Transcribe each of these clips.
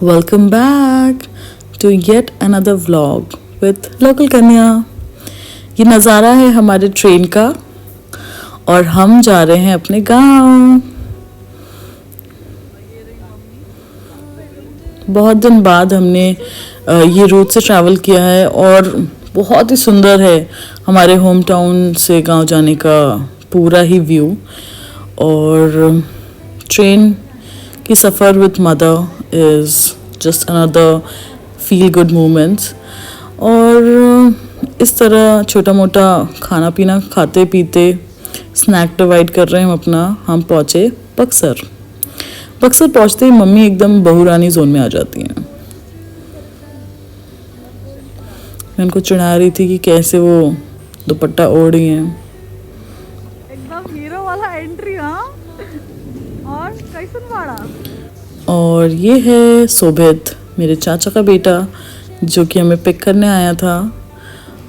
Welcome back to yet another vlog with local कन्या। ये नज़ारा है हमारे ट्रेन का और हम जा रहे हैं अपने गांव। बहुत दिन बाद हमने ये रूट से ट्रैवल किया है और बहुत ही सुंदर है हमारे होम टाउन से गांव जाने का पूरा ही व्यू। और ट्रेन की सफ़र with mother is just another feel good moments. और इस तरह छोटा मोटा खाना पीना खाते पीते स्नैक डिवाइड कर रहे हैं हम पहुँचे बक्सर। बक्सर पहुँचते ही मम्मी एकदम बहुरानी जोन में आ जाती हैं। मैं उनको चिढ़ा रही थी कि कैसे वो दुपट्टा ओढ़ रही हैं। एकदम हीरो वाला एंट्री। हाँ, और कैसन बाड़ा। और ये है सोभित, मेरे चाचा का बेटा, जो कि हमें पिक करने आया था।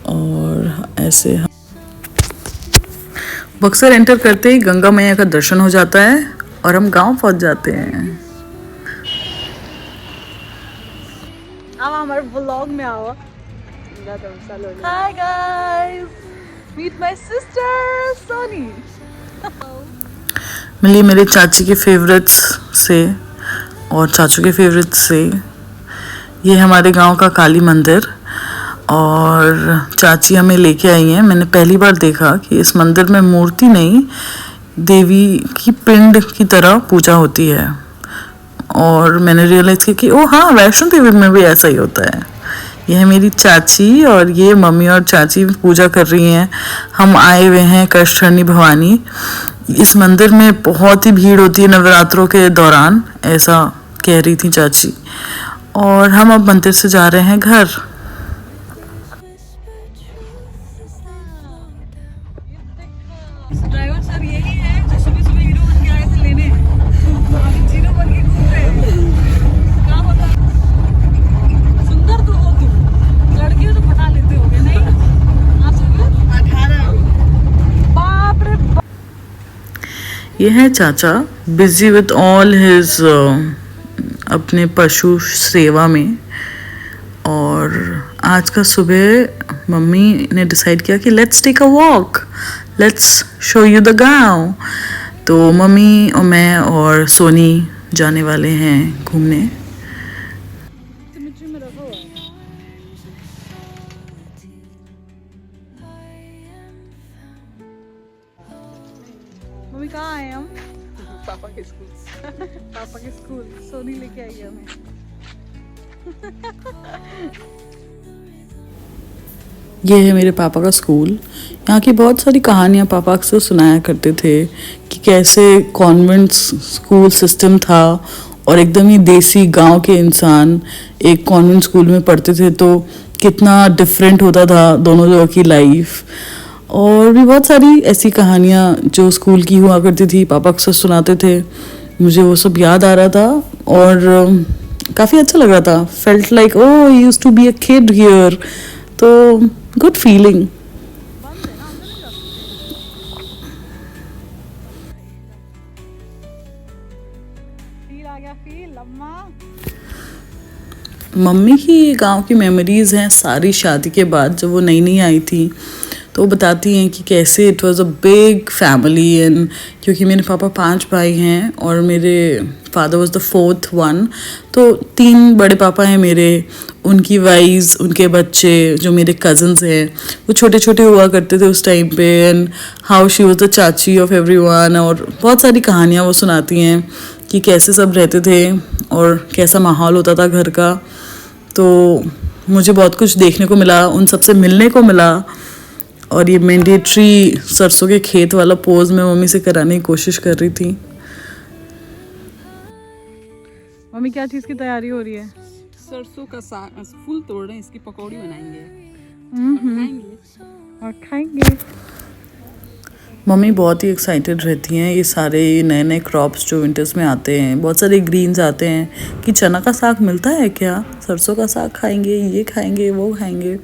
और ऐसे बक्सर एंटर करते ही गंगा मैया का दर्शन हो जाता है और हम गांव पहुंच जाते हैं। अब हमारे व्लॉग में आओ। Hi guys, meet my sister Soni. मिली मेरे चाची के फेवरेट्स से और चाचू के फेवरेट्स से। ये हमारे गांव का काली मंदिर और चाची हमें लेके आई हैं। मैंने पहली बार देखा कि इस मंदिर में मूर्ति नहीं, देवी की पिंड की तरह पूजा होती है। और मैंने रियलाइज़ किया कि ओ हाँ, वैष्णो देवी में भी ऐसा ही होता है। ये है मेरी चाची और ये मम्मी और चाची पूजा कर रही हैं। हम आए हुए हैं कष्टहरणी भवानी। इस मंदिर में बहुत ही भीड़ होती है नवरात्रों के दौरान, ऐसा कह रही थी चाची। और हम अब मंदिर से जा रहे हैं घर। ड्राइवर सर यही है जो सुबह सुबह हीरो बन के आए थे लेने। हीरो बन के घूम रहे हैं। क्या होता, सुंदर तो हो तुम, लड़कियों तो पटा लेते होगे नहीं? हाँ सुबह 18। बाप रे बाप। ये है चाचा, बिजी विद ऑल हिज अपने पशु सेवा में। और आज का सुबह मम्मी ने डिसाइड किया कि let's take a walk, let's show you the गांव। तो मम्मी और मैं और सोनी जाने वाले हैं घूमने। मम्मी कहाँ आए हम? पापा के स्कूल। पापा के स्कूल सोनी लेके आई है हमें। ये है मेरे पापा का स्कूल। यहाँ की बहुत सारी कहानियाँ पापा अक्सर सुनाया करते थे कि कैसे कॉन्वेंट स्कूल सिस्टम था और एकदम ही देसी गांव के इंसान एक कॉन्वेंट स्कूल में पढ़ते थे तो कितना डिफरेंट होता था दोनों जगह की लाइफ। और भी बहुत सारी ऐसी कहानियाँ जो स्कूल की हुआ करती थी, पापा अक्सर सुनाते थे। मुझे वो सब याद आ रहा था और काफ़ी अच्छा लग रहा था। Felt like oh used to be a kid here. तो गुड फीलिंग। फील आ गया, फील अम्मा। मम्मी की गांव की मेमोरीज हैं सारी शादी के बाद, जब वो नई नई आई थी तो वो बताती हैं कि कैसे it was a big family. And क्योंकि मेरे पापा 5 भाई हैं और मेरे father was the 4th one, तो 3 बड़े पापा हैं मेरे, उनकी वाइफ्स, उनके बच्चे जो मेरे कज़न्स हैं वो छोटे छोटे हुआ करते थे उस टाइम पे। And how she was the चाची ऑफ एवरीवन। और बहुत सारी कहानियाँ वो सुनाती हैं कि कैसे सब रहते थे और कैसा माहौल होता था घर का। तो मुझे बहुत कुछ देखने को मिला, उन सबसे मिलने को मिला। और ये मैंडेटरी सरसों के खेत वाला पोज मैं मम्मी से कराने की कोशिश कर रही थी। मम्मी क्या चीज़ की तैयारी हो रही है? सरसों का साग, फूल तोड़ रहे हैं, इसकी पकौड़ी बनाएंगे और खाएंगे। मम्मी बहुत ही एक्साइटेड रहती हैं ये सारे नए नए क्रॉप्स जो विंटर्स में आते हैं। बहुत सारे ग्रीन्स आते हैं कि चना का साग मिलता है क्या, सरसों का साग खाएंगे, ये खाएंगे, वो खाएंगे।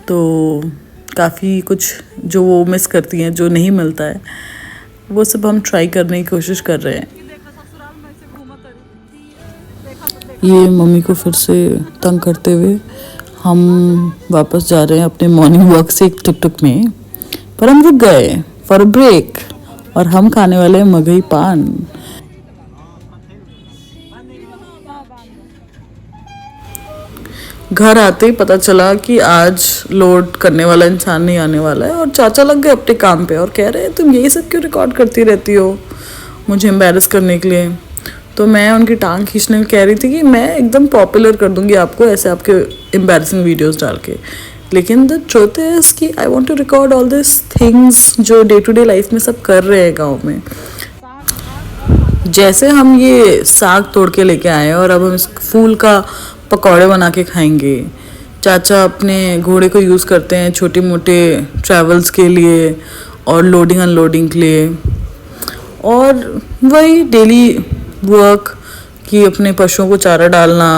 तो काफ़ी कुछ जो वो मिस करती हैं, जो नहीं मिलता है, वो सब हम ट्राई करने की कोशिश कर रहे हैं। ये मम्मी को फिर से तंग करते हुए हम वापस जा रहे हैं अपने मॉर्निंग वॉक से एक टुक में, पर हम रुक गए फॉर अ ब्रेक और हम खाने वाले हैं मगही पान। घर आते ही पता चला कि आज लोड करने वाला इंसान नहीं आने वाला है और चाचा लग गए अपने काम पे और कह रहे हैं तुम यही सब क्यों रिकॉर्ड करती रहती हो मुझे एम्बैरस करने के लिए। तो मैं उनकी टांग खींचने में कह रही थी कि मैं एकदम पॉपुलर कर दूंगी आपको ऐसे आपके एम्बैरसिंग वीडियोस डाल के, लेकिन द ट्रुथ इज कि I want to record all this things जो डे टू डे लाइफ में सब कर रहे हैं गाँव में। जैसे हम ये साग तोड़ के लेके आए और अब हम इस फूल का पकौड़े बना के खाएंगे। चाचा अपने घोड़े को यूज़ करते हैं छोटे मोटे ट्रैवल्स के लिए और लोडिंग अनलोडिंग के लिए, और वही डेली वर्क कि अपने पशुओं को चारा डालना,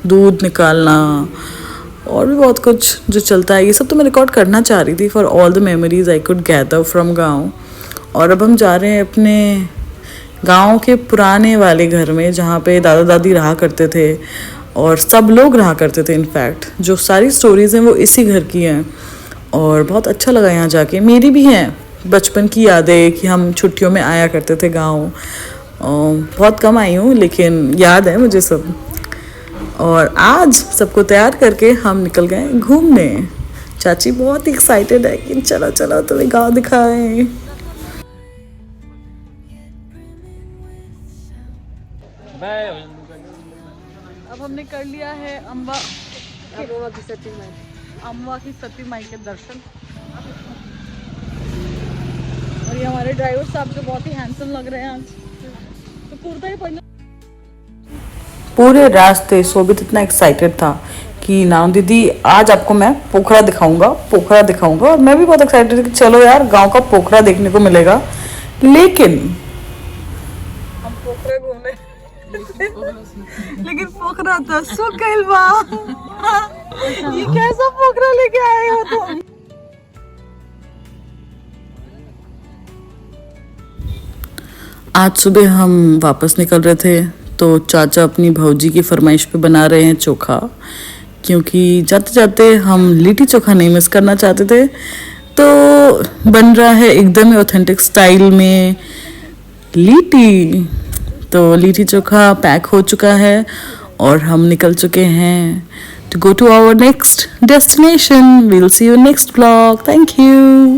दूध निकालना और भी बहुत कुछ जो चलता है। ये सब तो मैं रिकॉर्ड करना चाह रही थी for all the memories I could gather from गाँव। और अब हम जा रहे हैं अपने गाँव के पुराने वाले घर में जहाँ पे दादा दादी रहा करते थे और सब लोग रहा करते थे। इनफैक्ट जो सारी स्टोरीज़ हैं वो इसी घर की हैं और बहुत अच्छा लगा यहाँ जाके। मेरी भी हैं बचपन की यादें कि हम छुट्टियों में आया करते थे गाँव। बहुत कम आई हूँ लेकिन याद है मुझे सब। और आज सबको तैयार करके हम निकल गए घूमने। चाची बहुत ही एक्साइटेड है कि चलो चलो तुम्हें गाँव दिखाएं। अब हमने कर लिया है अम्बा की सती माई के दर्शन। और ये हमारे ड्राइवर साहब जो बहुत ही हैंडसम लग रहे हैं आज। तो कुर्ता ही पहना। पूरे रास्ते शोभित इतना एक्साइटेड था कि नाम दीदी आज आपको मैं पोखरा दिखाऊंगा और मैं भी बहुत एक्साइटेड थी कि चलो यार गांव का पोखरा देखने को मिलेगा। लेकिन हम पोखरा घूमने लेकिन पोखरा तो सुकल बा। ये कैसा पोखरा लेके आए हो तुम? आज सुबह हम वापस निकल रहे थे तो चाचा अपनी भौजी की फरमाइश पे बना रहे हैं चोखा, क्योंकि जाते जाते हम लिट्टी चोखा नहीं मिस करना चाहते थे। तो बन रहा है एकदम ऑथेंटिक स्टाइल में लिट्टी। तो लिट्टी चोखा पैक हो चुका है और हम निकल चुके हैं to go to our next destination. We'll see you next vlog. Thank you.